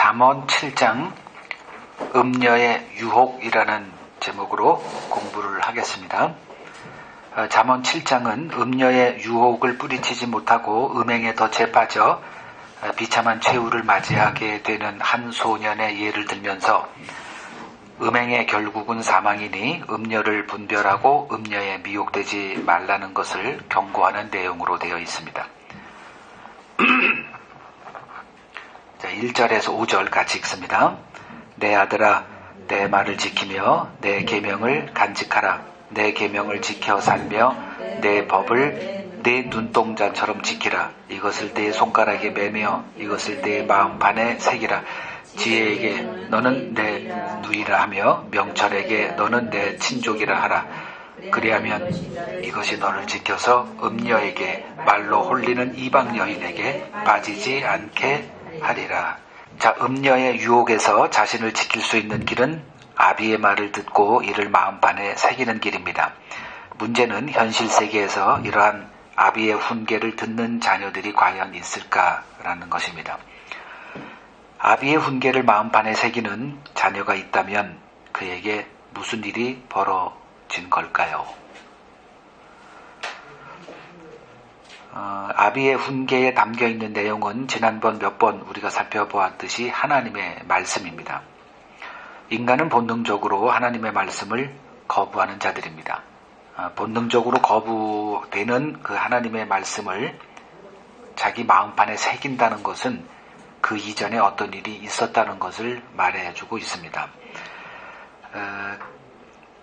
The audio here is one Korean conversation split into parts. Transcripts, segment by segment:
잠언 7장 음녀의 유혹이라는 제목으로 공부를 하겠습니다. 잠언 7장은 음녀의 유혹을 뿌리치지 못하고 음행에 덫에 빠져 비참한 최후를 맞이하게 되는 한 소년의 예를 들면서 음행의 결국은 사망이니 음녀를 분별하고 음녀에 미혹되지 말라는 것을 경고하는 내용으로 되어 있습니다. 자, 1절에서 5절 같이 읽습니다. 내 아들아, 내 말을 지키며 내 계명을 간직하라. 내 계명을 지켜 살며 내 법을 내 눈동자처럼 지키라. 이것을 내 손가락에 매며 이것을 내 마음판에 새기라. 지혜에게 너는 내 누이라 하며 명철에게 너는 내 친족이라 하라. 그리하면 이것이 너를 지켜서 음녀에게 말로 홀리는 이방 여인에게 빠지지 않게 하리라. 자, 음녀의 유혹에서 자신을 지킬 수 있는 길은 아비의 말을 듣고 이를 마음판에 새기는 길입니다. 문제는 현실 세계에서 이러한 아비의 훈계를 듣는 자녀들이 과연 있을까라는 것입니다. 아비의 훈계를 마음판에 새기는 자녀가 있다면 그에게 무슨 일이 벌어진 걸까요? 아비의 훈계에 담겨있는 내용은 지난번 몇 번 우리가 살펴보았듯이 하나님의 말씀입니다. 인간은 본능적으로 하나님의 말씀을 거부하는 자들입니다. 본능적으로 거부되는 그 하나님의 말씀을 자기 마음판에 새긴다는 것은 그 이전에 어떤 일이 있었다는 것을 말해주고 있습니다.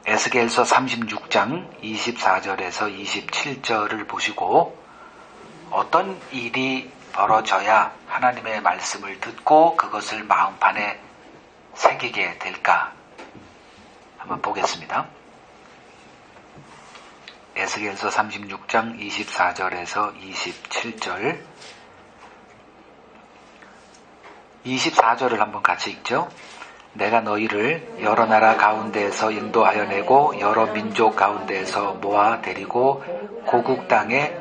에스겔서 36장 24절에서 27절을 보시고 어떤 일이 벌어져야 하나님의 말씀을 듣고 그것을 마음판에 새기게 될까 한번 보겠습니다. 에스겔서 36장 24절에서 27절 24절을 한번 같이 읽죠. 내가 너희를 여러 나라 가운데에서 인도하여 내고 여러 민족 가운데에서 모아 데리고 고국 땅에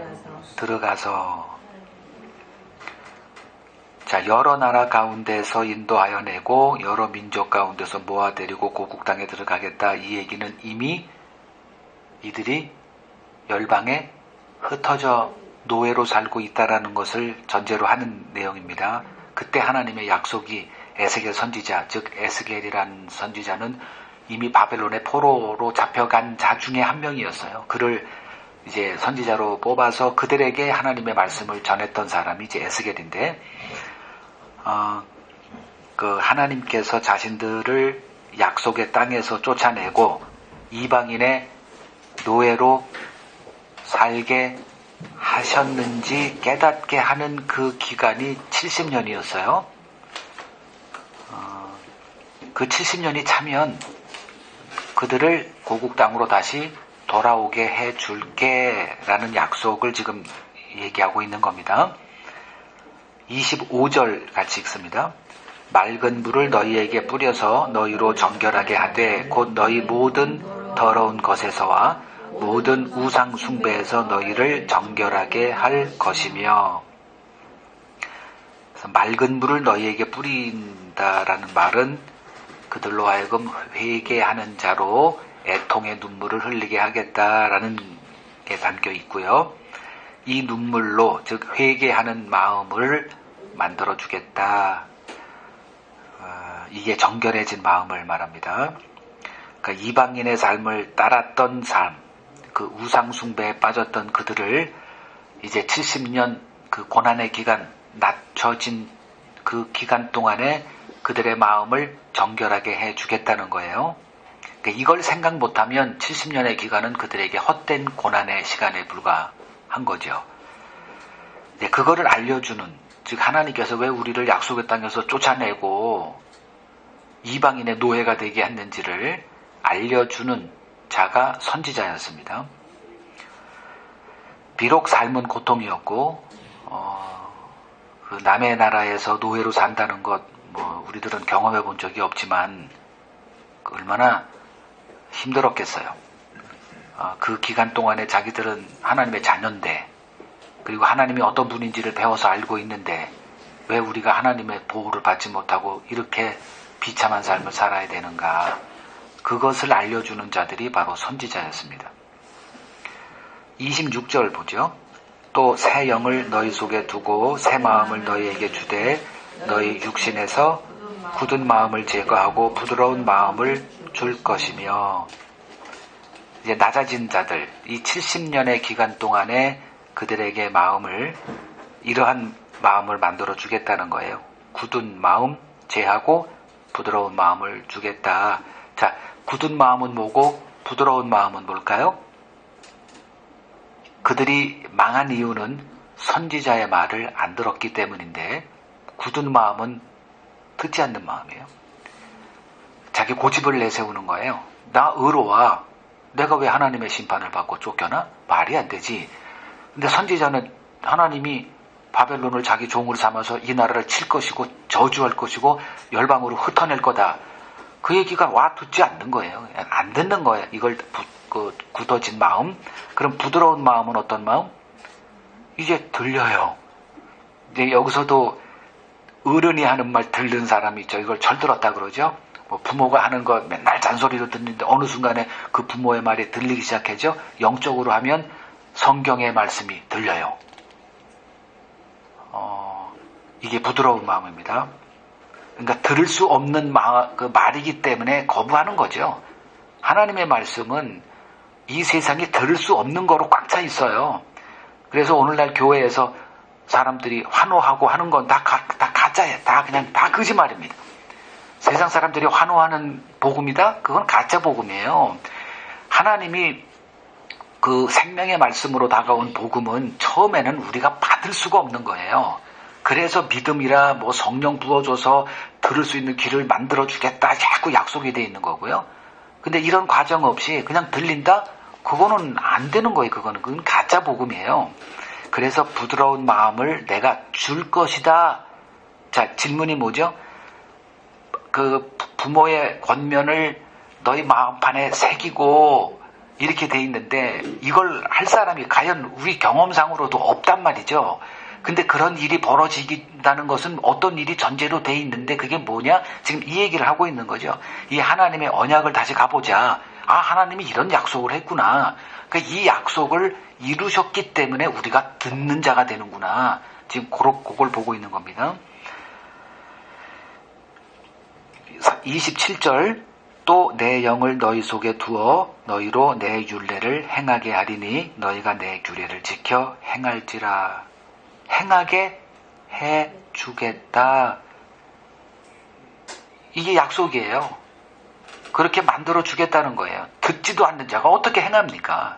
들어가서 자, 여러 나라 가운데서 인도하여 내고 여러 민족 가운데서 모아 데리고 고국 땅에 들어가겠다. 이 얘기는 이미 이들이 열방에 흩어져 노예로 살고 있다라는 것을 전제로 하는 내용입니다. 그때 하나님의 약속이 에스겔 선지자, 즉 에스겔이라는 선지자는 이미 바벨론의 포로로 잡혀간 자 중에 한 명이었어요. 그를 이제 선지자로 뽑아서 그들에게 하나님의 말씀을 전했던 사람이 이제 에스겔인데, 그 하나님께서 자신들을 약속의 땅에서 쫓아내고 이방인의 노예로 살게 하셨는지 깨닫게 하는 그 기간이 70년이었어요. 그 70년이 차면 그들을 고국 땅으로 다시 돌아오게 해줄게 라는 약속을 지금 얘기하고 있는 겁니다. 25절 같이 읽습니다. 맑은 물을 너희에게 뿌려서 너희로 정결하게 하되 곧 너희 모든 더러운 것에서와 모든 우상 숭배에서 너희를 정결하게 할 것이며, 그래서 맑은 물을 너희에게 뿌린다라는 말은 그들로 하여금 회개하는 자로 애통의 눈물을 흘리게 하겠다라는 게 담겨 있고요. 이 눈물로, 즉 회개하는 마음을 만들어 주겠다. 이게 정결해진 마음을 말합니다. 그러니까 이방인의 삶을 따랐던 삶, 그 우상 숭배에 빠졌던 그들을 이제 70년 그 고난의 기간, 낮춰진 그 기간 동안에 그들의 마음을 정결하게 해 주겠다는 거예요. 그러니까 이걸 생각 못하면 70년의 기간은 그들에게 헛된 고난의 시간에 불과한 거죠. 그거를 알려주는, 즉 하나님께서 왜 우리를 약속의 땅에서 쫓아내고 이방인의 노예가 되게 했는지를 알려주는 자가 선지자였습니다. 비록 삶은 고통이었고 그 남의 나라에서 노예로 산다는 것 우리들은 경험해 본 적이 없지만 얼마나 힘들었겠어요. 그 기간 동안에 자기들은 하나님의 자녀인데, 그리고 하나님이 어떤 분인지를 배워서 알고 있는데 왜 우리가 하나님의 보호를 받지 못하고 이렇게 비참한 삶을 살아야 되는가? 그것을 알려주는 자들이 바로 선지자였습니다. 26절 보죠. 또 새 영을 너희 속에 두고 새 마음을 너희에게 주되 너희 육신에서 굳은 마음을 제거하고 부드러운 마음을 줄 것이며, 이제 낮아진 자들, 이 70년의 기간 동안에 그들에게 마음을, 이러한 마음을 만들어 주겠다는 거예요. 굳은 마음 제하고 부드러운 마음을 주겠다. 자, 굳은 마음은 뭐고 부드러운 마음은 뭘까요? 그들이 망한 이유는 선지자의 말을 안 들었기 때문인데, 굳은 마음은 듣지 않는 마음이에요. 자기 고집을 내세우는 거예요. 나 의로워. 내가 왜 하나님의 심판을 받고 쫓겨나? 말이 안 되지. 근데 선지자는 하나님이 바벨론을 자기 종으로 삼아서 이 나라를 칠 것이고 저주할 것이고 열방으로 흩어낼 거다. 그 얘기가 와 듣지 않는 거예요. 안 듣는 거예요. 이걸 굳어진 마음. 그럼 부드러운 마음은 어떤 마음? 이제 들려요. 이제 여기서도 어른이 하는 말 듣는 사람이 있죠. 이걸 철들었다 그러죠. 뭐 부모가 하는 거 맨날 잔소리로 듣는데 어느 순간에 그 부모의 말이 들리기 시작하죠. 영적으로 하면 성경의 말씀이 들려요. 이게 부드러운 마음입니다. 그러니까 들을 수 없는 그 말이기 때문에 거부하는 거죠. 하나님의 말씀은 이 세상에 들을 수 없는 거로 꽉 차 있어요. 그래서 오늘날 교회에서 사람들이 환호하고 하는 건 다 가짜예요. 다 거짓말입니다. 세상 사람들이 환호하는 복음이다? 그건 가짜 복음이에요. 하나님이 그 생명의 말씀으로 다가온 복음은 처음에는 우리가 받을 수가 없는 거예요. 그래서 믿음이라 뭐 성령 부어줘서 들을 수 있는 귀를 만들어주겠다 자꾸 약속이 돼 있는 거고요. 근데 이런 과정 없이 그냥 들린다? 그거는 안 되는 거예요. 그건 가짜 복음이에요. 그래서 부드러운 마음을 내가 줄 것이다. 자, 질문이 뭐죠? 그 부모의 권면을 너희 마음판에 새기고 이렇게 돼 있는데 이걸 할 사람이 과연 우리 경험상으로도 없단 말이죠. 근데 그런 일이 벌어지긴다는 것은 어떤 일이 전제로 돼 있는데 그게 뭐냐? 지금 이 얘기를 하고 있는 거죠. 이 하나님의 언약을 다시 가보자. 아, 하나님이 이런 약속을 했구나. 그러니까 이 약속을 이루셨기 때문에 우리가 듣는 자가 되는구나. 지금 그걸 보고 있는 겁니다. 27절 또 내 영을 너희 속에 두어 너희로 내 율례를 행하게 하리니 너희가 내 규례를 지켜 행할지라. 행하게 해주겠다. 이게 약속이에요. 그렇게 만들어 주겠다는 거예요. 듣지도 않는 자가 어떻게 행합니까?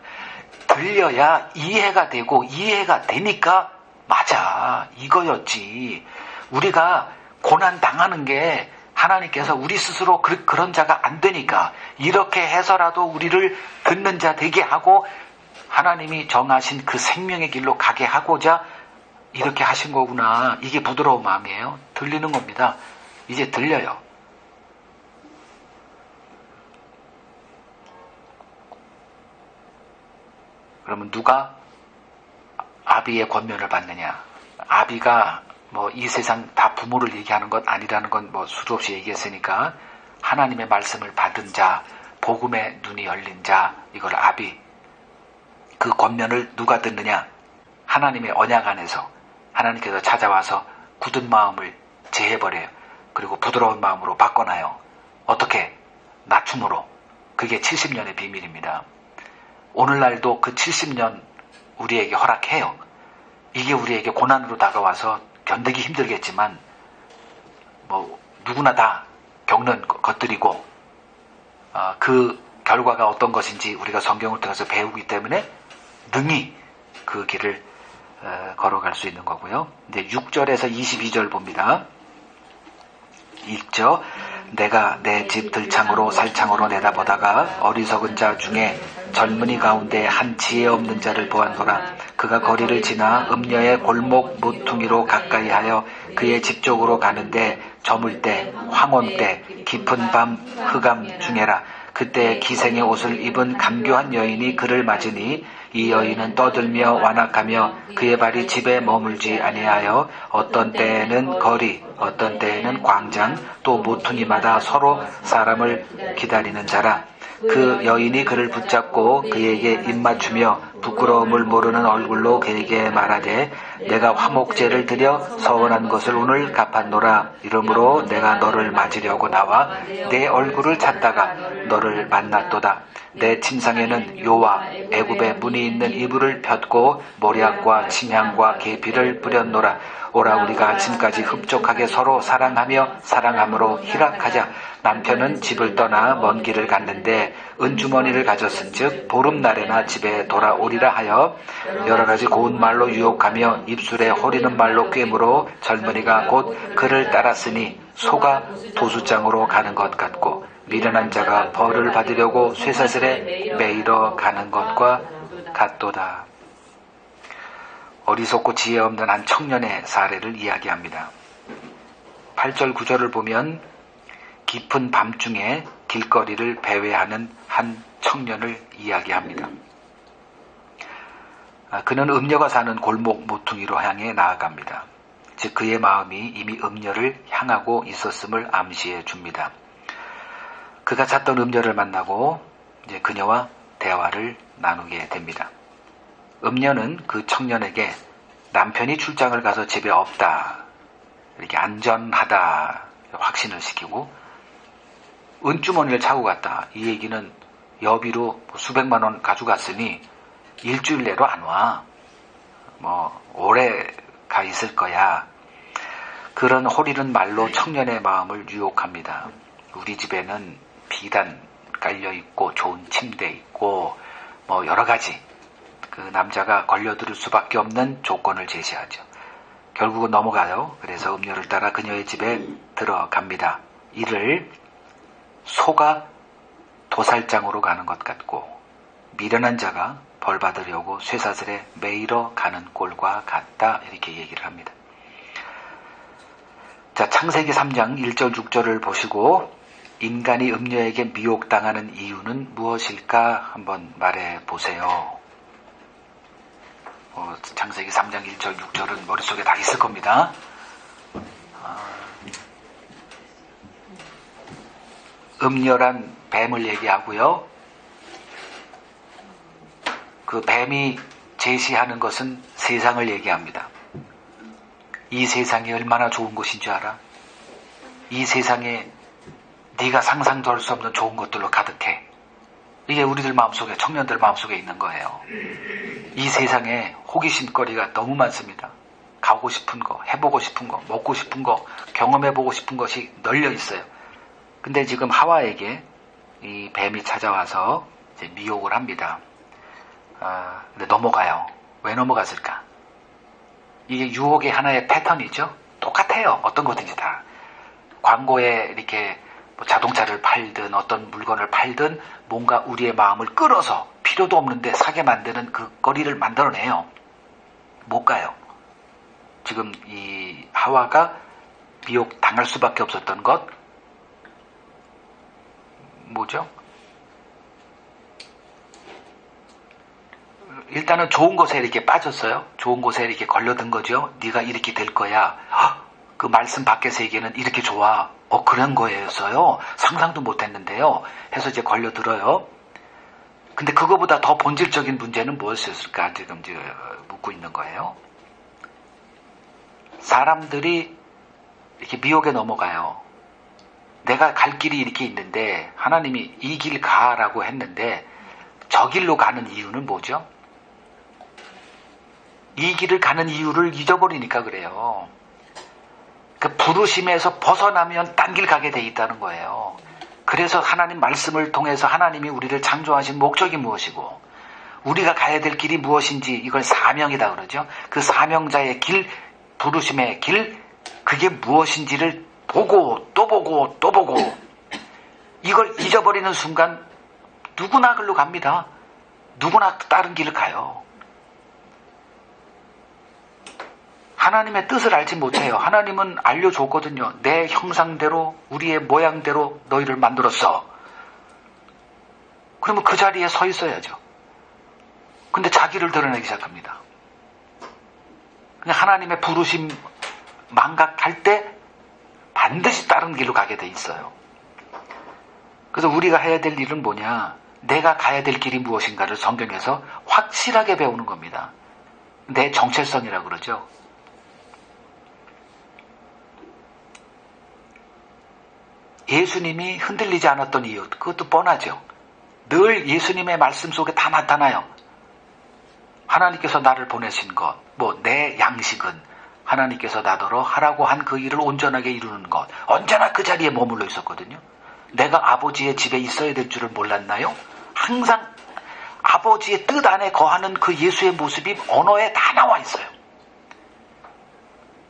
들려야 이해가 되고 이해가 되니까 맞아. 이거였지. 우리가 고난 당하는 게 하나님께서 우리 스스로 그런 자가 안 되니까 이렇게 해서라도 우리를 듣는 자 되게 하고 하나님이 정하신 그 생명의 길로 가게 하고자 이렇게 하신 거구나. 이게 부드러운 마음이에요. 들리는 겁니다. 이제 들려요. 그러면 누가 아비의 권면을 받느냐? 아비가 뭐 이 세상 다 부모를 얘기하는 것 아니라는 건 뭐 수도 없이 얘기했으니까 하나님의 말씀을 받은 자, 복음의 눈이 열린 자, 이걸 아비. 그 권면을 누가 듣느냐? 하나님의 언약 안에서 하나님께서 찾아와서 굳은 마음을 제해버려요. 그리고 부드러운 마음으로 바꿔놔요. 어떻게? 낮춤으로. 그게 70년의 비밀입니다. 오늘날도 그 70년 우리에게 허락해요. 이게 우리에게 고난으로 다가와서 견디기 힘들겠지만 뭐 누구나 다 겪는 것들이고 그 결과가 어떤 것인지 우리가 성경을 통해서 배우기 때문에 능히 그 길을 걸어갈 수 있는 거고요. 이제 6절에서 22절 봅니다. 읽죠. 내가 내 집 들창으로 살창으로 내다보다가 어리석은 자 중에 젊은이 가운데 한 지혜 없는 자를 보았노라. 그가 거리를 지나 음녀의 골목 모퉁이로 가까이 하여 그의 집 쪽으로 가는데 저물 때, 황혼 때, 깊은 밤 흑암 중에라. 그때 기생의 옷을 입은 감교한 여인이 그를 맞으니 이 여인은 떠들며 완악하며 그의 발이 집에 머물지 아니하여 어떤 때에는 거리, 어떤 때에는 광장, 또 모퉁이마다 서로 사람을 기다리는 자라. 그 여인이 그를 붙잡고 그에게 입맞추며 부끄러움을 모르는 얼굴로 그에게 말하되 내가 화목제를 드려 서원한 것을 오늘 갚았노라. 이러므로 내가 너를 맞으려고 나와 내 얼굴을 찾다가 너를 만났도다. 내 침상에는 요와 애굽의 문이 있는 이불을 폈고 모략과 침향과 계피를 뿌렸노라. 오라 우리가 아침까지 흡족하게 서로 사랑하며 사랑함으로 희락하자. 남편은 집을 떠나 먼 길을 갔는데 은주머니를 가졌은즉 보름날에나 집에 돌아오리라 하여 여러 가지 고운 말로 유혹하며 입술에 호리는 말로 꿰물어 젊은이가 곧 그를 따랐으니 소가 도수장으로 가는 것 같고 미련한 자가 벌을 받으려고 쇠사슬에 매이러 가는 것과 같도다. 어리석고 지혜 없는 한 청년의 사례를 이야기합니다. 8절 9절을 보면 깊은 밤중에 길거리를 배회하는 한 청년을 이야기합니다. 그는 음녀가 사는 골목 모퉁이로 향해 나아갑니다. 즉 그의 마음이 이미 음녀를 향하고 있었음을 암시해 줍니다. 그가 찾던 음녀를 만나고 이제 그녀와 대화를 나누게 됩니다. 음녀는 그 청년에게 남편이 출장을 가서 집에 없다, 이렇게 안전하다 확신을 시키고 은주머니를 차고 갔다. 이 얘기는 여비로 수백만 원 가져갔으니 일주일 내로 안 와. 오래 가 있을 거야. 그런 호리는 말로 청년의 마음을 유혹합니다. 우리 집에는 비단 깔려있고 좋은 침대 있고 여러 가지 그 남자가 걸려들을 수밖에 없는 조건을 제시하죠. 결국은 넘어가요. 그래서 음녀를 따라 그녀의 집에 들어갑니다. 이를 소가 도살장으로 가는 것 같고 미련한 자가 벌 받으려고 쇠사슬에 매이러 가는 꼴과 같다. 이렇게 얘기를 합니다. 자, 창세기 3장 1절 6절을 보시고 인간이 음녀에게 미혹당하는 이유는 무엇일까 한번 말해 보세요. 창세기 3장 1절 6절은 머릿속에 다 있을 겁니다. 음녀란 뱀을 얘기하고요. 그 뱀이 제시하는 것은 세상을 얘기합니다. 이 세상이 얼마나 좋은 곳인 줄 알아? 이 세상에 네가 상상도 할 수 없는 좋은 것들로 가득해. 이게 우리들 마음속에, 청년들 마음속에 있는 거예요. 이 세상에 호기심거리가 너무 많습니다. 가고 싶은 거, 해보고 싶은 거, 먹고 싶은 거, 경험해보고 싶은 것이 널려 있어요. 근데 지금 하와에게 이 뱀이 찾아와서 이제 미혹을 합니다. 근데 넘어가요. 왜 넘어갔을까? 이게 유혹의 하나의 패턴이죠. 똑같아요. 어떤 거든지 다. 광고에 이렇게 자동차를 팔든 어떤 물건을 팔든 뭔가 우리의 마음을 끌어서 필요도 없는데 사게 만드는 그 거리를 만들어내요. 못 가요. 지금 이 하와가 미혹 당할 수밖에 없었던 것 뭐죠? 일단은 좋은 곳에 이렇게 빠졌어요. 좋은 곳에 이렇게 걸려든 거죠. 네가 이렇게 될 거야. 그 말씀 밖에서 얘기는 이렇게 좋아. 그런 거였어요. 상상도 못했는데요. 해서 이제 걸려들어요. 근데 그거보다 더 본질적인 문제는 무엇이었을까 지금 묻고 있는 거예요. 사람들이 이렇게 미혹에 넘어가요. 내가 갈 길이 이렇게 있는데 하나님이 이 길 가라고 했는데 저 길로 가는 이유는 뭐죠? 이 길을 가는 이유를 잊어버리니까 그래요. 그 부르심에서 벗어나면 딴 길 가게 돼 있다는 거예요. 그래서 하나님 말씀을 통해서 하나님이 우리를 창조하신 목적이 무엇이고 우리가 가야 될 길이 무엇인지 이걸 사명이다 그러죠. 그 사명자의 길, 부르심의 길, 그게 무엇인지를 보고 또 보고 또 보고 이걸 잊어버리는 순간 누구나 글로 갑니다. 누구나 다른 길을 가요. 하나님의 뜻을 알지 못해요. 하나님은 알려줬거든요. 내 형상대로 우리의 모양대로 너희를 만들었어. 그러면 그 자리에 서 있어야죠. 근데 자기를 드러내기 시작합니다. 그냥 하나님의 부르심 망각할 때 반드시 다른 길로 가게 돼 있어요. 그래서 우리가 해야 될 일은 뭐냐? 내가 가야 될 길이 무엇인가를 성경에서 확실하게 배우는 겁니다. 내 정체성이라고 그러죠. 예수님이 흔들리지 않았던 이유, 그것도 뻔하죠. 늘 예수님의 말씀 속에 다 나타나요. 하나님께서 나를 보내신 것, 내 양식은 하나님께서 나더러 하라고 한 그 일을 온전하게 이루는 것, 언제나 그 자리에 머물러 있었거든요. 내가 아버지의 집에 있어야 될 줄을 몰랐나요? 항상 아버지의 뜻 안에 거하는 그 예수의 모습이 언어에 다 나와 있어요.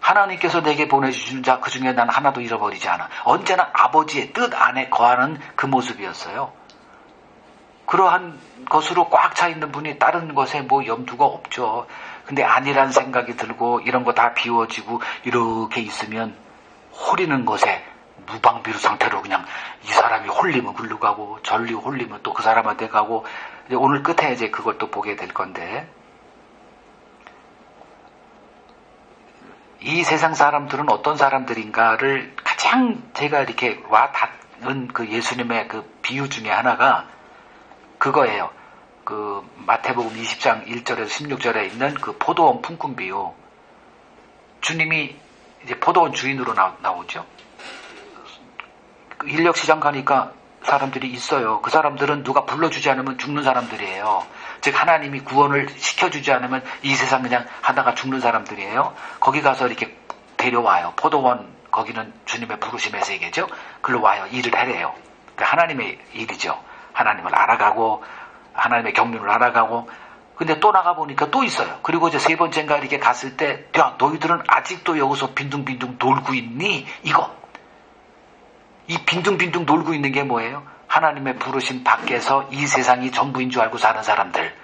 하나님께서 내게 보내주신 자 그 중에 난 하나도 잃어버리지 않아. 언제나 아버지의 뜻 안에 거하는 그 모습이었어요. 그러한 것으로 꽉 차 있는 분이 다른 것에 염두가 없죠. 근데 아니란 생각이 들고 이런 거 다 비워지고 이렇게 있으면 홀리는 것에 무방비로 상태로 그냥 이 사람이 홀리면 글로 가고 전리 홀리면 또 그 사람한테 가고, 이제 오늘 끝에 이제 그것도 보게 될 건데, 이 세상 사람들은 어떤 사람들인가를 가장 제가 이렇게 와 닿은 그 예수님의 그 비유 중에 하나가 그거예요. 그 마태복음 20장 1절에서 16절에 있는 그 포도원 품꾼 비유. 주님이 이제 포도원 주인으로 나오죠. 그 인력시장 가니까 사람들이 있어요. 그 사람들은 누가 불러주지 않으면 죽는 사람들이에요. 즉 하나님이 구원을 시켜주지 않으면 이 세상 그냥 하다가 죽는 사람들이에요. 거기 가서 이렇게 데려와요. 포도원, 거기는 주님의 부르심의 세계죠. 글로 와요. 일을 해래요. 그러니까 하나님의 일이죠. 하나님을 알아가고 하나님의 경륜을 알아가고. 근데 또 나가보니까 또 있어요. 그리고 이제 세 번째인가 이렇게 갔을 때, 야, 너희들은 아직도 여기서 빈둥빈둥 놀고 있니? 이거. 이 빈둥빈둥 놀고 있는 게 뭐예요? 하나님의 부르심 밖에서 이 세상이 전부인 줄 알고 사는 사람들.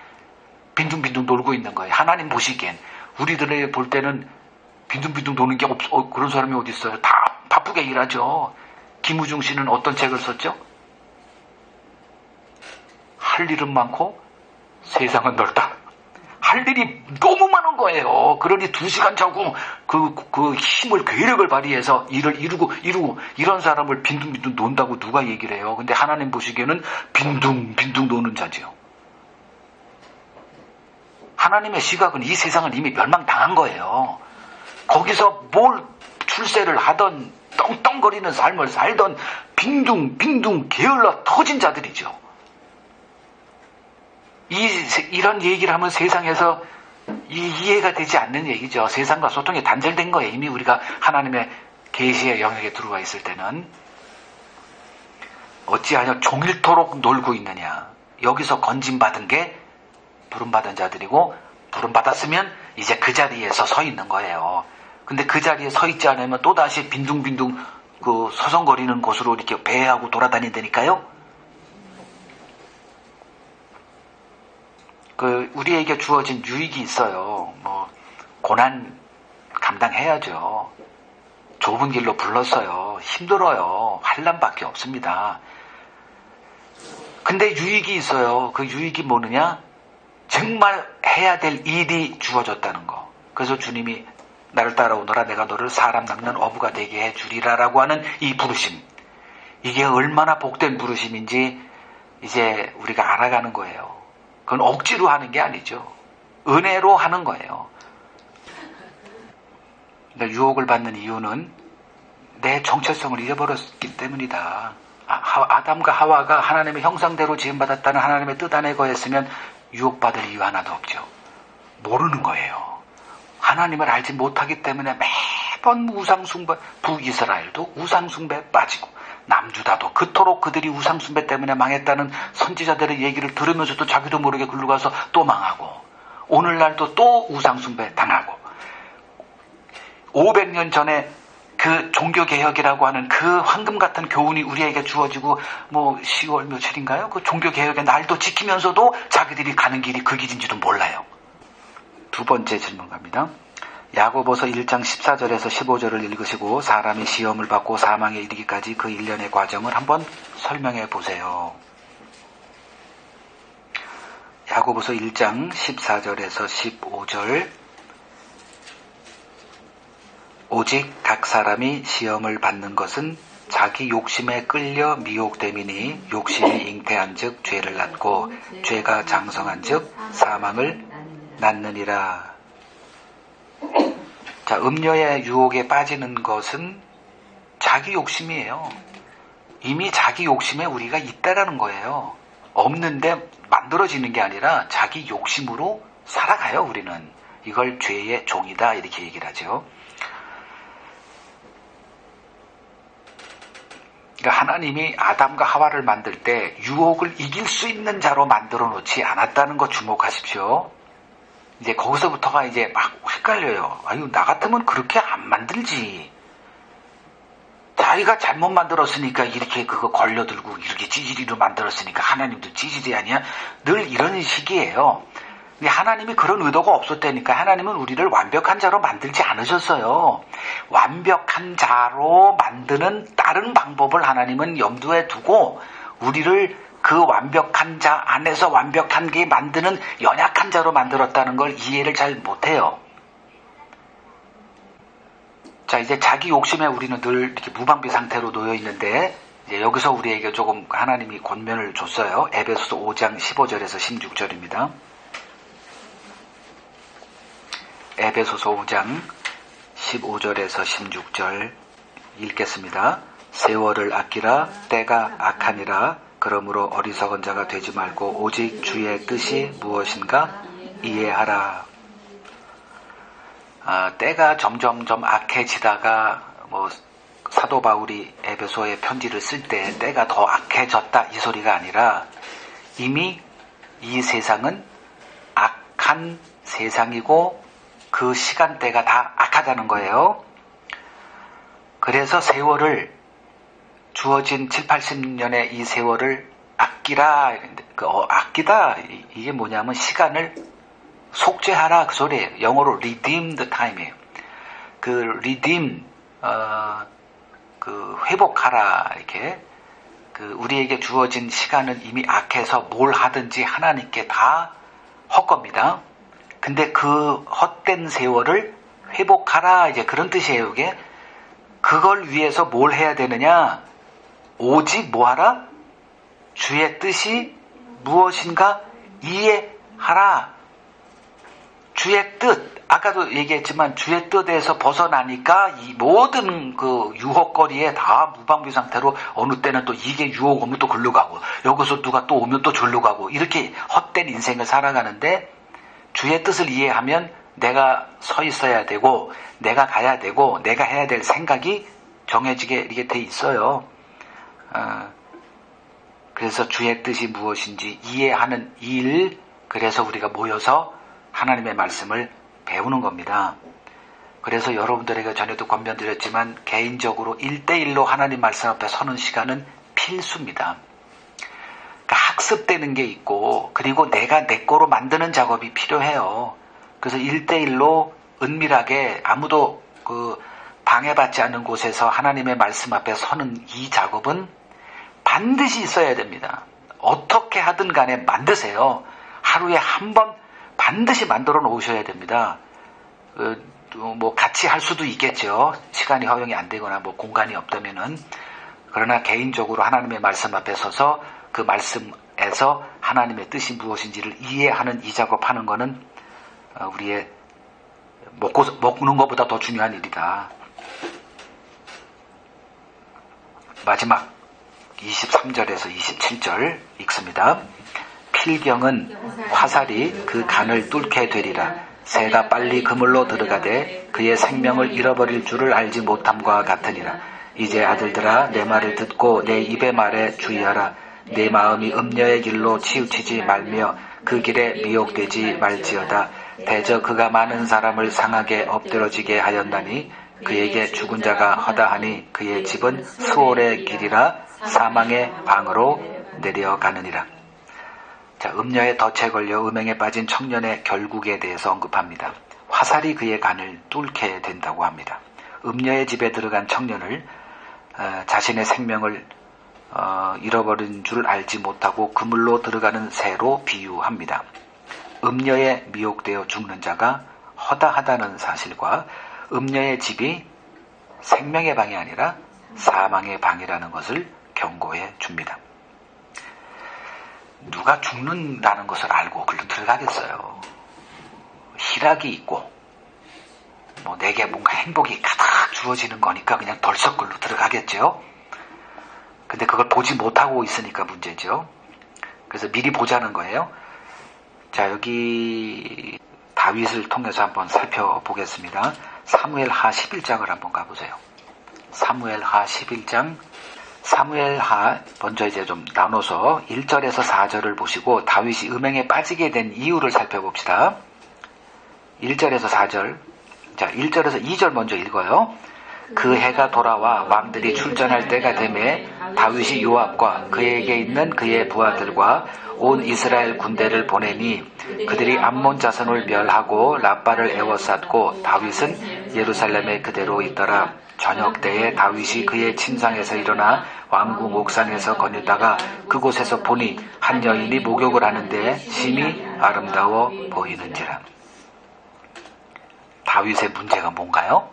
빈둥빈둥 놀고 있는 거예요. 하나님 보시기엔. 우리들의 볼 때는 빈둥빈둥 노는 게 그런 사람이 어디 있어요? 다 바쁘게 일하죠. 김우중 씨는 어떤 책을 썼죠? 할 일은 많고 세상은 넓다. 할 일이 너무 많은 거예요. 그러니 2시간 자고 그 힘을, 괴력을 발휘해서 일을 이루고 이런 사람을 빈둥빈둥 논다고 누가 얘기를 해요. 근데 하나님 보시기에는 빈둥빈둥 노는 자지요. 하나님의 시각은 이 세상은 이미 멸망당한 거예요. 거기서 뭘 출세를 하던 떵떵거리는 삶을 살던 빈둥빈둥 게을러 터진 자들이죠. 이런 얘기를 하면 세상에서 이해가 되지 않는 얘기죠. 세상과 소통이 단절된 거예요. 이미 우리가 하나님의 계시의 영역에 들어와 있을 때는. 어찌하여 종일토록 놀고 있느냐. 여기서 건진받은 게 부름받은 자들이고, 부름받았으면 이제 그 자리에서 서 있는 거예요. 근데 그 자리에 서 있지 않으면 또다시 빈둥빈둥 그 서성거리는 곳으로 이렇게 배회하고 돌아다닌다니까요. 우리에게 주어진 유익이 있어요. 고난 감당해야죠. 좁은 길로 불렀어요. 힘들어요. 환난밖에 없습니다. 근데 유익이 있어요. 그 유익이 뭐느냐? 정말 해야 될 일이 주어졌다는 거. 그래서 주님이 나를 따라오너라 내가 너를 사람 낚는 어부가 되게 해주리라라고 하는 이 부르심. 이게 얼마나 복된 부르심인지 이제 우리가 알아가는 거예요. 그건 억지로 하는 게 아니죠. 은혜로 하는 거예요. 유혹을 받는 이유는 내 정체성을 잃어버렸기 때문이다. 아담과 하와가 하나님의 형상대로 지음받았다는 하나님의 뜻 안에 거했으면 유혹받을 이유 하나도 없죠. 모르는 거예요. 하나님을 알지 못하기 때문에 매번 우상숭배, 북이스라엘도 우상숭배에 빠지고 남주다도 그토록 그들이 우상숭배 때문에 망했다는 선지자들의 얘기를 들으면서도 자기도 모르게 글로 가서 또 망하고, 오늘날도 또 우상숭배 당하고, 500년 전에 그 종교개혁이라고 하는 그 황금 같은 교훈이 우리에게 주어지고 10월 며칠인가요? 그 종교개혁의 날도 지키면서도 자기들이 가는 길이 그 길인지도 몰라요. 두 번째 질문 갑니다. 야고보서 1장 14절에서 15절을 읽으시고 사람이 시험을 받고 사망에 이르기까지 그 일련의 과정을 한번 설명해 보세요. 야고보서 1장 14절에서 15절 오직 각 사람이 시험을 받는 것은 자기 욕심에 끌려 미혹됨이니 욕심이 잉태한 즉 죄를 낳고 죄가 장성한 즉 사망을 낳느니라. 자, 음료의 유혹에 빠지는 것은 자기 욕심이에요. 이미 자기 욕심에 우리가 있다라는 거예요. 없는데 만들어지는 게 아니라 자기 욕심으로 살아가요, 우리는. 이걸 죄의 종이다, 이렇게 얘기를 하죠. 그러니까 하나님이 아담과 하와를 만들 때 유혹을 이길 수 있는 자로 만들어 놓지 않았다는 거 주목하십시오. 이제 거기서부터가 이제 막 헷갈려요. 아유, 나 같으면 그렇게 안 만들지. 자기가 잘못 만들었으니까 이렇게 그거 걸려들고 이렇게 찌질이로 만들었으니까 하나님도 찌질이 아니야? 늘 이런 식이에요. 근데 하나님이 그런 의도가 없었다니까. 하나님은 우리를 완벽한 자로 만들지 않으셨어요. 완벽한 자로 만드는 다른 방법을 하나님은 염두에 두고 우리를 그 완벽한 자 안에서 완벽한 게 만드는 연약한 자로 만들었다는 걸 이해를 잘 못해요. 자, 이제 자기 욕심에 우리는 늘 이렇게 무방비 상태로 놓여 있는데 이제 여기서 우리에게 조금 하나님이 권면을 줬어요. 에베소서 5장 15절에서 16절입니다. 에베소서 5장 15절에서 16절 읽겠습니다. 세월을 아끼라 때가 악하니라. 그러므로 어리석은 자가 되지 말고 오직 주의 뜻이 무엇인가 이해하라. 때가 점점점 악해지다가 사도 바울이 에베소에 편지를 쓸 때 때가 더 악해졌다 이 소리가 아니라 이미 이 세상은 악한 세상이고 그 시간대가 다 악하다는 거예요. 그래서 세월을 주어진 7, 80년의 이 세월을 아끼라. 아끼다 이게 뭐냐면 시간을 속죄하라 그 소리예요. 영어로 redeemed time이에요. 그 redeem 그 회복하라 이렇게 우리에게 주어진 시간은 이미 악해서 뭘 하든지 하나님께 다 헛겁니다. 근데 그 헛된 세월을 회복하라 이제 그런 뜻이에요. 이게 그걸 위해서 뭘 해야 되느냐? 오직 뭐하라? 주의 뜻이 무엇인가 이해하라. 주의 뜻, 아까도 얘기했지만 주의 뜻에서 벗어나니까 이 모든 그 유혹거리에 다 무방비 상태로 어느 때는 또 이게 유혹 오면 또 글로 가고 여기서 누가 또 오면 또 절로 가고 이렇게 헛된 인생을 살아가는데 주의 뜻을 이해하면 내가 서 있어야 되고 내가 가야 되고 내가 해야 될 생각이 정해지게 이렇게 돼 있어요. 그래서 주의 뜻이 무엇인지 이해하는 일, 그래서 우리가 모여서 하나님의 말씀을 배우는 겁니다. 그래서 여러분들에게 전에도 권면드렸지만 개인적으로 1대1로 하나님 말씀 앞에 서는 시간은 필수입니다. 그러니까 학습되는 게 있고 그리고 내가 내 거로 만드는 작업이 필요해요. 그래서 1대1로 은밀하게 아무도 방해받지 않는 곳에서 하나님의 말씀 앞에 서는 이 작업은 반드시 있어야 됩니다. 어떻게 하든 간에 만드세요. 하루에 한 번 반드시 만들어 놓으셔야 됩니다. 같이 할 수도 있겠죠. 시간이 허용이 안 되거나 공간이 없다면은. 그러나 개인적으로 하나님의 말씀 앞에 서서 그 말씀에서 하나님의 뜻이 무엇인지를 이해하는 이 작업하는 거는 우리의 먹는 것보다 더 중요한 일이다. 마지막 23절에서 27절 읽습니다. 필경은 화살이 그 간을 뚫게 되리라. 새가 빨리 그물로 들어가되 그의 생명을 잃어버릴 줄을 알지 못함과 같으니라. 이제 아들들아 내 말을 듣고 내 입의 말에 주의하라. 내 마음이 음녀의 길로 치우치지 말며 그 길에 미혹되지 말지어다. 대저 그가 많은 사람을 상하게 엎드러지게 하였나니 그에게 죽은 자가 허다하니 그의 집은 수월의 길이라 사망의 방으로 내려가느니라. 자, 음녀의 덫에 걸려 음행에 빠진 청년의 결국에 대해서 언급합니다. 화살이 그의 간을 뚫게 된다고 합니다. 음녀의 집에 들어간 청년을 자신의 생명을 잃어버린 줄 알지 못하고 그물로 들어가는 새로 비유합니다. 음녀에 미혹되어 죽는 자가 허다하다는 사실과 음녀의 집이 생명의 방이 아니라 사망의 방이라는 것을 경고해 줍니다. 누가 죽는다는 것을 알고 글로 들어가겠어요. 희락이 있고 내게 뭔가 행복이 가득 주어지는 거니까 그냥 덜썩 글로 들어가겠죠. 근데 그걸 보지 못하고 있으니까 문제죠. 그래서 미리 보자는 거예요. 자, 여기 다윗을 통해서 한번 살펴보겠습니다. 사무엘하 11장을 한번 가보세요. 사무엘하 11장. 사무엘하 먼저 이제 좀 나눠서 1절에서 4절을 보시고 다윗이 음행에 빠지게 된 이유를 살펴봅시다. 1절에서 4절. 자, 1절에서 2절 먼저 읽어요. 그 해가 돌아와 왕들이 출전할 때가 되매 다윗이 요압과 그에게 있는 그의 부하들과 온 이스라엘 군대를 보내니 그들이 암몬 자손을 멸하고 라빠를 에워쌌고 다윗은 예루살렘에 그대로 있더라. 저녁 때에 다윗이 그의 침상에서 일어나 왕궁 옥상에서 거닐다가 그곳에서 보니 한 여인이 목욕을 하는데 심히 아름다워 보이는지라. 다윗의 문제가 뭔가요?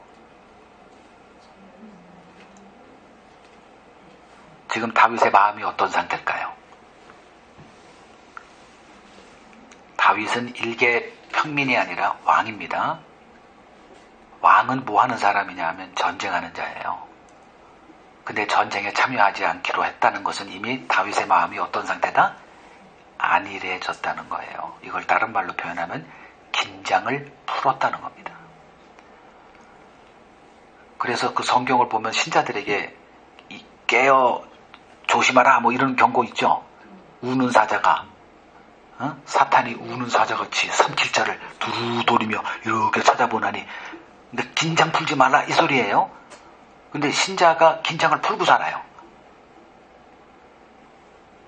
지금 다윗의 마음이 어떤 상태일까요? 다윗은 일개 평민이 아니라 왕입니다. 왕은 뭐 하는 사람이냐 하면 전쟁하는 자예요. 근데 전쟁에 참여하지 않기로 했다는 것은 이미 다윗의 마음이 어떤 상태다? 안일해졌다는 거예요. 이걸 다른 말로 표현하면 긴장을 풀었다는 겁니다. 그래서 그 성경을 보면 신자들에게 깨어 조심하라 이런 경고 있죠. 우는 사자가 사탄이 우는 사자같이 삼킬자를 두루도리며 이렇게 찾아보나니 근데 긴장 풀지 말라 이 소리예요. 근데 신자가 긴장을 풀고 살아요.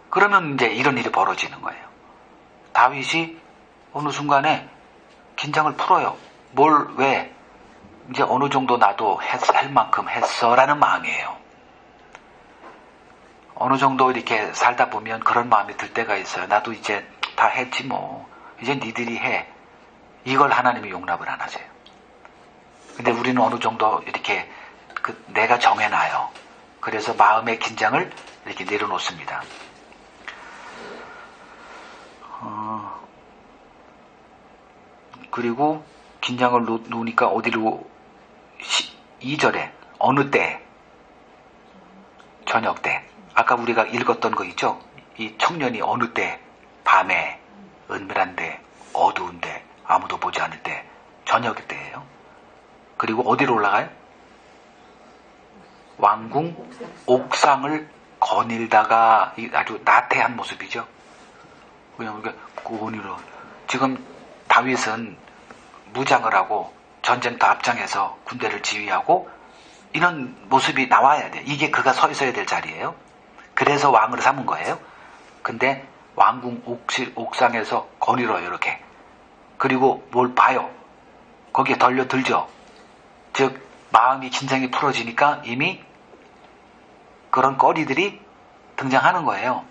그러면 이제 이런 일이 벌어지는 거예요. 다윗이 어느 순간에 긴장을 풀어요. 왜? 이제 어느 정도 나도 할 만큼 했어라는 마음이에요. 어느 정도 이렇게 살다 보면 그런 마음이 들 때가 있어요. 나도 이제 다 했지 이제 니들이 해. 이걸 하나님이 용납을 안 하세요. 근데 우리는 어느 정도 이렇게 내가 정해놔요. 그래서 마음의 긴장을 이렇게 내려놓습니다. 그리고 긴장을 놓으니까 어디로 2절에 어느 때? 저녁 때. 아까 우리가 읽었던 거 있죠? 이 청년이 어느 때? 밤에, 은밀한데, 어두운데, 아무도 보지 않을 때, 저녁 때예요. 그리고 어디로 올라가요? 왕궁 옥상을 거닐다가 아주 나태한 모습이죠. 그냥 우리가 지금 다윗은 무장을 하고 전쟁터 앞장에서 군대를 지휘하고 이런 모습이 나와야 돼. 이게 그가 서 있어야 될 자리예요. 그래서 왕을 삼은 거예요. 근데 왕궁 옥상에서 거닐어요 이렇게. 그리고 뭘 봐요. 거기에 덜려들죠. 즉 마음이 긴장이 풀어지니까 이미 그런 거리들이 등장하는 거예요.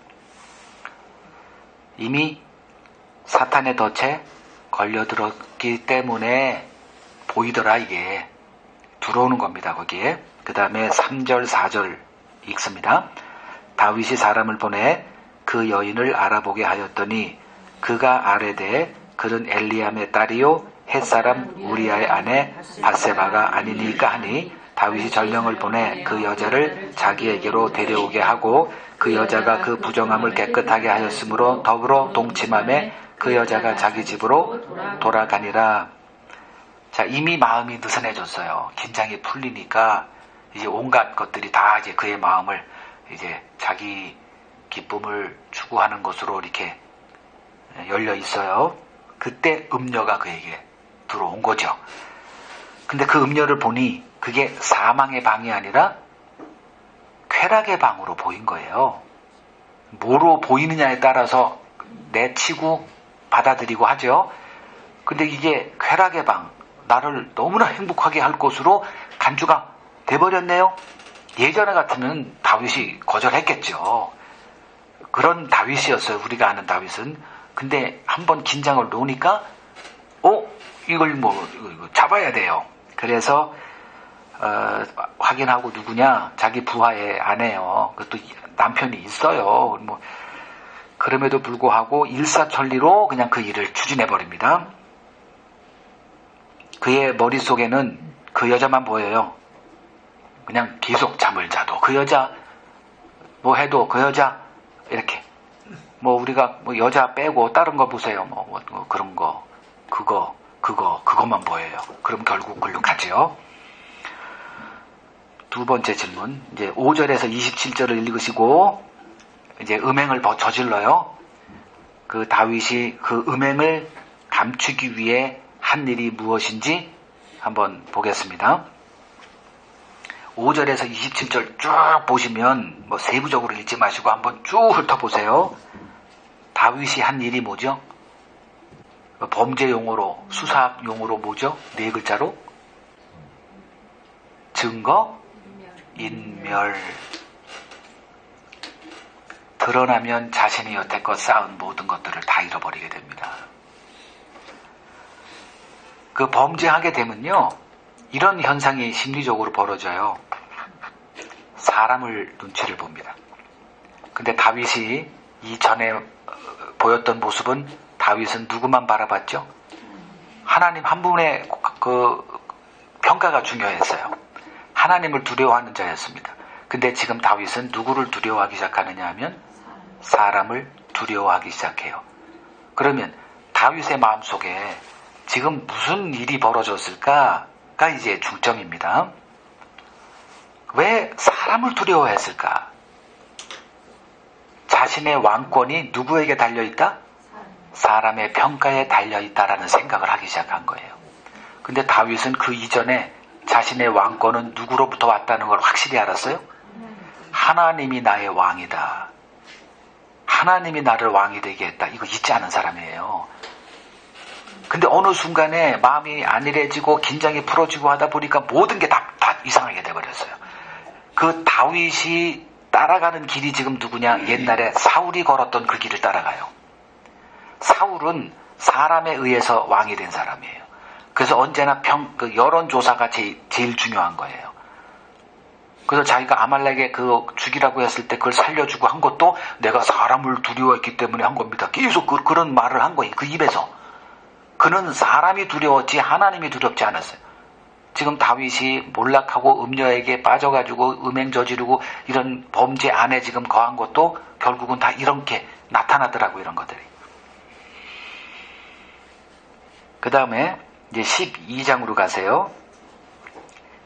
이미 사탄의 덫에 걸려들었기 때문에 보이더라 이게. 들어오는 겁니다 거기에. 그 다음에 3절 4절 읽습니다. 다윗이 사람을 보내 그 여인을 알아보게 하였더니 그가 아뢰되 그는 엘리암의 딸이요 햇사람 우리아의 아내 밧세바가 아니니까 하니 다윗이 전령을 보내 그 여자를 자기에게로 데려오게 하고 그 여자가 그 부정함을 깨끗하게 하였으므로 더불어 동침함에 그 여자가 자기 집으로 돌아가니라. 자, 이미 마음이 느슨해졌어요. 긴장이 풀리니까 이제 온갖 것들이 다 이제 그의 마음을 이제 자기 기쁨을 추구하는 것으로 이렇게 열려 있어요. 그때 음녀가 그에게 들어온 거죠. 근데 그 음녀를 보니 그게 사망의 방이 아니라 쾌락의 방으로 보인 거예요. 뭐로 보이느냐에 따라서 내치고 받아들이고 하죠. 근데 이게 쾌락의 방, 나를 너무나 행복하게 할 것으로 간주가 돼버렸네요. 예전에 같으면 다윗이 거절했겠죠. 그런 다윗이었어요. 우리가 아는 다윗은. 근데 한번 긴장을 놓으니까 이걸 이거 잡아야 돼요. 그래서 확인하고 누구냐? 자기 부하의 아내요. 그것도 남편이 있어요. 그럼에도 불구하고 일사천리로 그냥 그 일을 추진해 버립니다. 그의 머릿속에는 그 여자만 보여요. 그냥 계속 잠을 자도 그 여자, 해도 그 여자, 이렇게. 우리가 여자 빼고 다른 거 보세요. 그런 거, 그것만 보여요. 그럼 결국 글로 가죠. 두 번째 질문. 이제 5절에서 27절을 읽으시고, 이제 음행을 저질러요. 그 다윗이 그 음행을 감추기 위해 한 일이 무엇인지 한번 보겠습니다. 5절에서 27절 쭉 보시면 세부적으로 읽지 마시고 한번 쭉 훑어보세요. 다윗이 한 일이 뭐죠? 범죄 용어로, 수사학 용어로 뭐죠? 네 글자로? 증거, 인멸. 드러나면 자신이 여태껏 쌓은 모든 것들을 다 잃어버리게 됩니다. 그 범죄하게 되면요, 이런 현상이 심리적으로 벌어져요. 사람을 눈치를 봅니다. 근데 다윗이 이전에 보였던 모습은, 다윗은 누구만 바라봤죠? 하나님 한 분의 그 평가가 중요했어요. 하나님을 두려워하는 자였습니다. 근데 지금 다윗은 누구를 두려워하기 시작하느냐 하면 사람을 두려워하기 시작해요. 그러면 다윗의 마음속에 지금 무슨 일이 벌어졌을까가 이제 중점입니다. 왜 사람을 두려워했을까? 자신의 왕권이 누구에게 달려있다? 사람의 평가에 달려있다라는 생각을 하기 시작한 거예요. 근데 다윗은 그 이전에 자신의 왕권은 누구로부터 왔다는 걸 확실히 알았어요? 하나님이 나의 왕이다. 하나님이 나를 왕이 되게 했다. 이거 잊지 않은 사람이에요. 근데 어느 순간에 마음이 안일해지고 긴장이 풀어지고 하다 보니까 모든 게 다 이상하게 돼버렸어요. 그 다윗이 따라가는 길이 지금 누구냐? 옛날에 사울이 걸었던 그 길을 따라가요. 사울은 사람에 의해서 왕이 된 사람이에요. 그래서 언제나 그 여론조사가 제일 중요한 거예요. 그래서 자기가 아말렉에 죽이라고 했을 때 그걸 살려주고 한 것도 내가 사람을 두려워했기 때문에 한 겁니다. 계속 그런 말을 한 거예요. 그 입에서. 그는 사람이 두려웠지 하나님이 두렵지 않았어요. 지금 다윗이 몰락하고 음녀에게 빠져가지고 음행 저지르고 이런 범죄 안에 지금 거한 것도 결국은 다 이렇게 나타나더라고요. 이런 것들이. 그 다음에 이제 12장으로 가세요.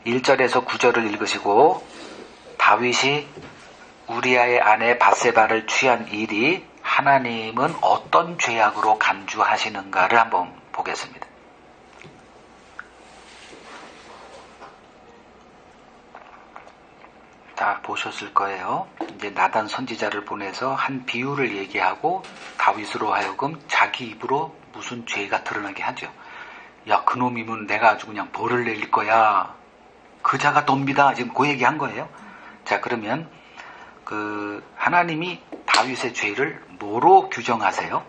1절에서 9절을 읽으시고, 다윗이 우리아의 아내 밧세바를 취한 일이 하나님은 어떤 죄악으로 간주하시는가를 한번 보겠습니다. 다 보셨을 거예요. 이제 나단 선지자를 보내서 한 비유를 얘기하고 다윗으로 하여금 자기 입으로 무슨 죄가 드러나게 하죠. 야, 그놈이면 내가 아주 그냥 벌을 내릴 거야. 그 자가 덤비다. 지금 그 얘기 한 거예요. 자, 그러면 하나님이 다윗의 죄를 뭐로 규정하세요?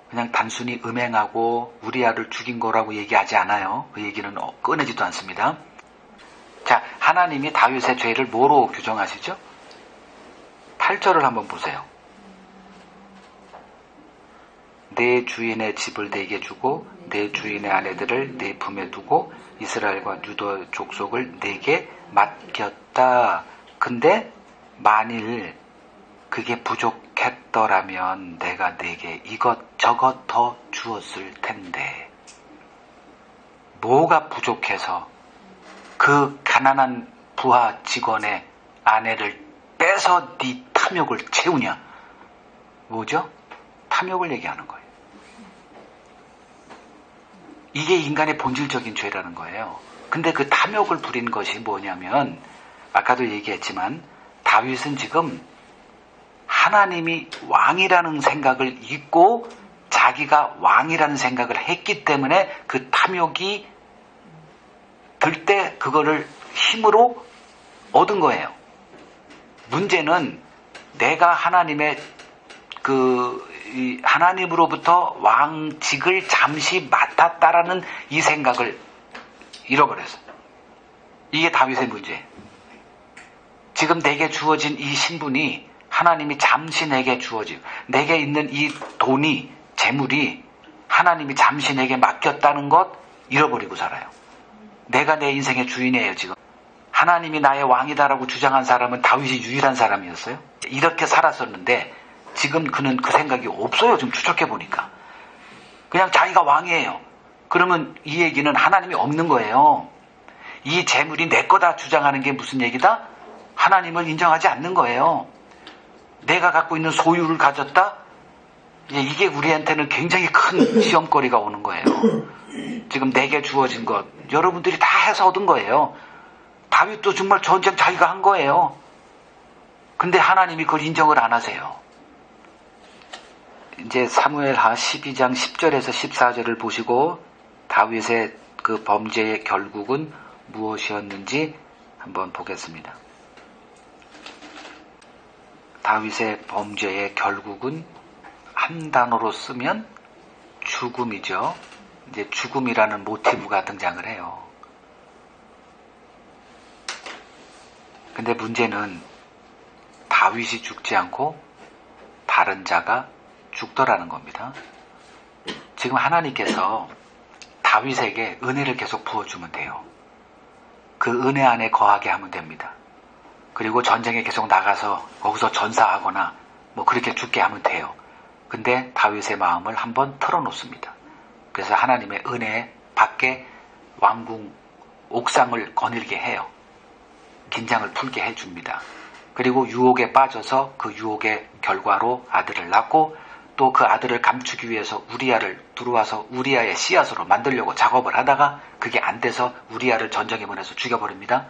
그냥 단순히 음행하고 우리아를 죽인 거라고 얘기하지 않아요. 그 얘기는 꺼내지도 않습니다. 자, 하나님이 다윗의 죄를 뭐로 규정하시죠? 8절을 한번 보세요. 내 주인의 집을 내게 주고 내 주인의 아내들을 내 품에 두고 이스라엘과 유다 족속을 내게 맡겼다. 근데 만일 그게 부족했더라면 내가 내게 이것저것 더 주었을 텐데, 뭐가 부족해서 그 가난한 부하 직원의 아내를 빼서 네 탐욕을 채우냐? 뭐죠? 탐욕을 얘기하는 거예요. 이게 인간의 본질적인 죄라는 거예요. 근데 그 탐욕을 부린 것이 뭐냐면, 아까도 얘기했지만 다윗은 지금 하나님이 왕이라는 생각을 잊고 자기가 왕이라는 생각을 했기 때문에 그 탐욕이 들 때 그거를 힘으로 얻은 거예요. 문제는 내가 하나님의 하나님으로부터 왕직을 잠시 맡았다라는 이 생각을 잃어버렸어. 이게 다윗의 문제예요. 지금 내게 주어진 이 신분이 하나님이 잠시 내게 주어진, 내게 있는 이 돈이, 재물이 하나님이 잠시 내게 맡겼다는 것 잃어버리고 살아요. 내가 내 인생의 주인이에요, 지금. 하나님이 나의 왕이다라고 주장한 사람은 다윗이 유일한 사람이었어요. 이렇게 살았었는데 지금 그는 그 생각이 없어요. 좀 추적해보니까. 그냥 자기가 왕이에요. 그러면 이 얘기는 하나님이 없는 거예요. 이 재물이 내 거다 주장하는 게 무슨 얘기다? 하나님을 인정하지 않는 거예요. 내가 갖고 있는 소유를 가졌다? 이게 우리한테는 굉장히 큰 시험거리가 오는 거예요. 지금 내게 주어진 것 여러분들이 다 해서 얻은 거예요. 다윗도 정말 전쟁 자기가 한 거예요. 근데 하나님이 그걸 인정을 안 하세요. 이제 사무엘하 12장 10절에서 14절을 보시고 다윗의 그 범죄의 결국은 무엇이었는지 한번 보겠습니다. 다윗의 범죄의 결국은 한 단어로 쓰면 죽음이죠. 이제 죽음이라는 모티브가 등장을 해요. 근데 문제는 다윗이 죽지 않고 다른 자가 죽더라는 겁니다. 지금 하나님께서 다윗에게 은혜를 계속 부어주면 돼요. 그 은혜 안에 거하게 하면 됩니다. 그리고 전쟁에 계속 나가서 거기서 전사하거나 뭐 그렇게 죽게 하면 돼요. 근데 다윗의 마음을 한번 털어놓습니다. 그래서 하나님의 은혜 밖에 왕궁 옥상을 거닐게 해요. 긴장을 풀게 해줍니다. 그리고 유혹에 빠져서 그 유혹의 결과로 아들을 낳고 또 그 아들을 감추기 위해서 우리아를 들어와서 우리아의 씨앗으로 만들려고 작업을 하다가 그게 안 돼서 우리아를 전쟁에 보내서 죽여버립니다.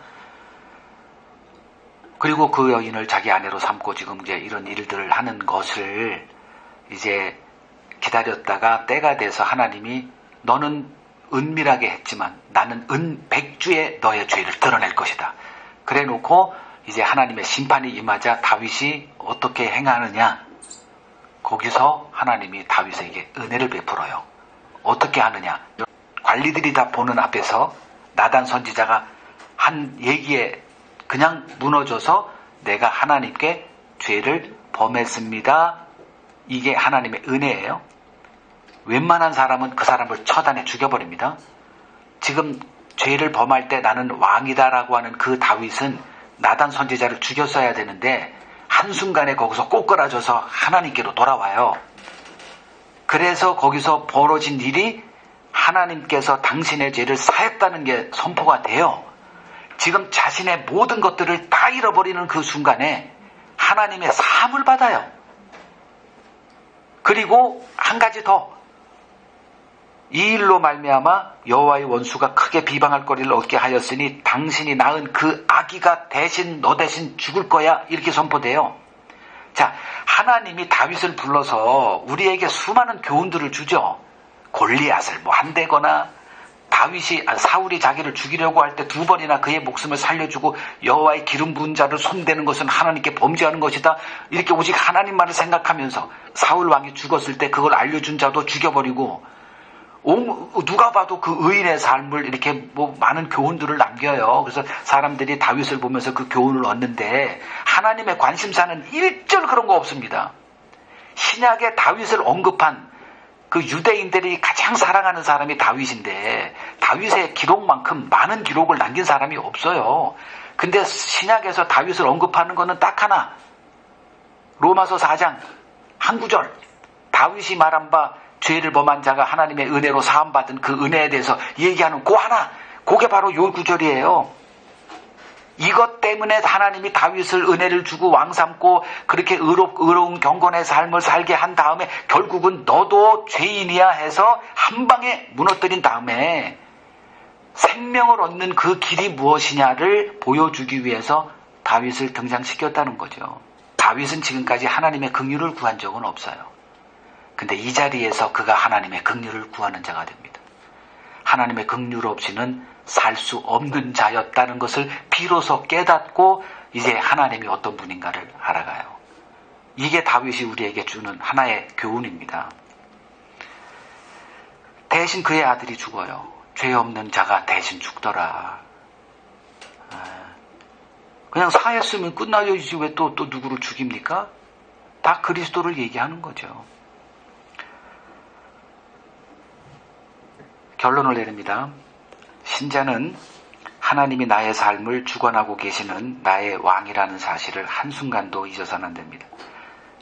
그리고 그 여인을 자기 아내로 삼고 지금 이제 이런 일들을 하는 것을 이제 기다렸다가 때가 돼서 하나님이 너는 은밀하게 했지만 나는 백주에 너의 죄를 드러낼 것이다. 그래 놓고 이제 하나님의 심판이 임하자 다윗이 어떻게 행하느냐? 거기서 하나님이 다윗에게 은혜를 베풀어요. 어떻게 하느냐? 관리들이 다 보는 앞에서 나단 선지자가 한 얘기에 그냥 무너져서 내가 하나님께 죄를 범했습니다. 이게 하나님의 은혜예요. 웬만한 사람은 그 사람을 처단해 죽여버립니다. 지금 죄를 범할 때 나는 왕이다라고 하는 그 다윗은 나단 선지자를 죽였어야 되는데 한순간에 거기서 꼬꾸라져서 하나님께로 돌아와요. 그래서 거기서 벌어진 일이 하나님께서 당신의 죄를 사했다는 게 선포가 돼요. 지금 자신의 모든 것들을 다 잃어버리는 그 순간에 하나님의 사함을 받아요. 그리고 한 가지 더. 이 일로 말미암아 여호와의 원수가 크게 비방할 거리를 얻게 하였으니 당신이 낳은 그 아기가 대신 너 대신 죽을 거야. 이렇게 선포돼요. 자, 하나님이 다윗을 불러서 우리에게 수많은 교훈들을 주죠. 골리앗을 뭐 한대거나 사울이 자기를 죽이려고 할 때 2번이나 그의 목숨을 살려주고 여호와의 기름 부은 자를 손대는 것은 하나님께 범죄하는 것이다. 이렇게 오직 하나님만을 생각하면서 사울 왕이 죽었을 때 그걸 알려준 자도 죽여버리고 누가 봐도 그 의인의 삶을 이렇게 뭐 많은 교훈들을 남겨요. 그래서 사람들이 다윗을 보면서 그 교훈을 얻는데 하나님의 관심사는 1절 그런 거 없습니다. 신약에 다윗을 언급한 그 유대인들이 가장 사랑하는 사람이 다윗인데 다윗의 기록만큼 많은 기록을 남긴 사람이 없어요. 근데 신약에서 다윗을 언급하는 거는 딱 하나. 로마서 4장 한 구절. 다윗이 말한 바 죄를 범한 자가 하나님의 은혜로 사함받은 그 은혜에 대해서 얘기하는 그 하나. 그게 바로 요 구절이에요. 이것 때문에 하나님이 다윗을 은혜를 주고 왕 삼고 그렇게 의로운 경건의 삶을 살게 한 다음에 결국은 너도 죄인이야 해서 한 방에 무너뜨린 다음에 생명을 얻는 그 길이 무엇이냐를 보여주기 위해서 다윗을 등장시켰다는 거죠. 다윗은 지금까지 하나님의 긍휼을 구한 적은 없어요. 근데 이 자리에서 그가 하나님의 긍휼을 구하는 자가 됩니다. 하나님의 긍휼 없이는 살 수 없는 자였다는 것을 비로소 깨닫고 이제 하나님이 어떤 분인가를 알아가요. 이게 다윗이 우리에게 주는 하나의 교훈입니다. 대신 그의 아들이 죽어요. 죄 없는 자가 대신 죽더라. 그냥 사했으면 끝나야지 왜 또 누구를 죽입니까? 다 그리스도를 얘기하는 거죠. 결론을 내립니다. 신자는 하나님이 나의 삶을 주관하고 계시는 나의 왕이라는 사실을 한순간도 잊어서는 안 됩니다.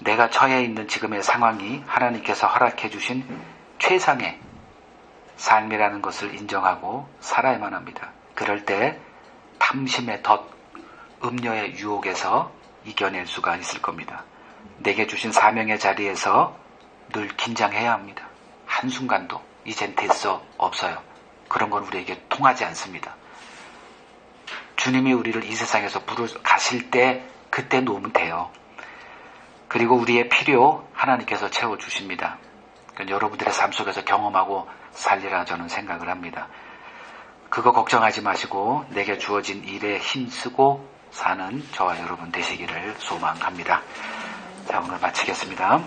내가 처해 있는 지금의 상황이 하나님께서 허락해 주신 최상의 삶이라는 것을 인정하고 살아야만 합니다. 그럴 때 탐심의 덫, 음료의 유혹에서 이겨낼 수가 있을 겁니다. 내게 주신 사명의 자리에서 늘 긴장해야 합니다. 한순간도 이젠 됐어 없어요. 그런 건 우리에게 통하지 않습니다. 주님이 우리를 이 세상에서 부르 가실 때 그때 놓으면 돼요. 그리고 우리의 필요 하나님께서 채워주십니다. 그건 여러분들의 삶 속에서 경험하고 살리라 저는 생각을 합니다. 그거 걱정하지 마시고 내게 주어진 일에 힘쓰고 사는 저와 여러분 되시기를 소망합니다. 자, 오늘 마치겠습니다.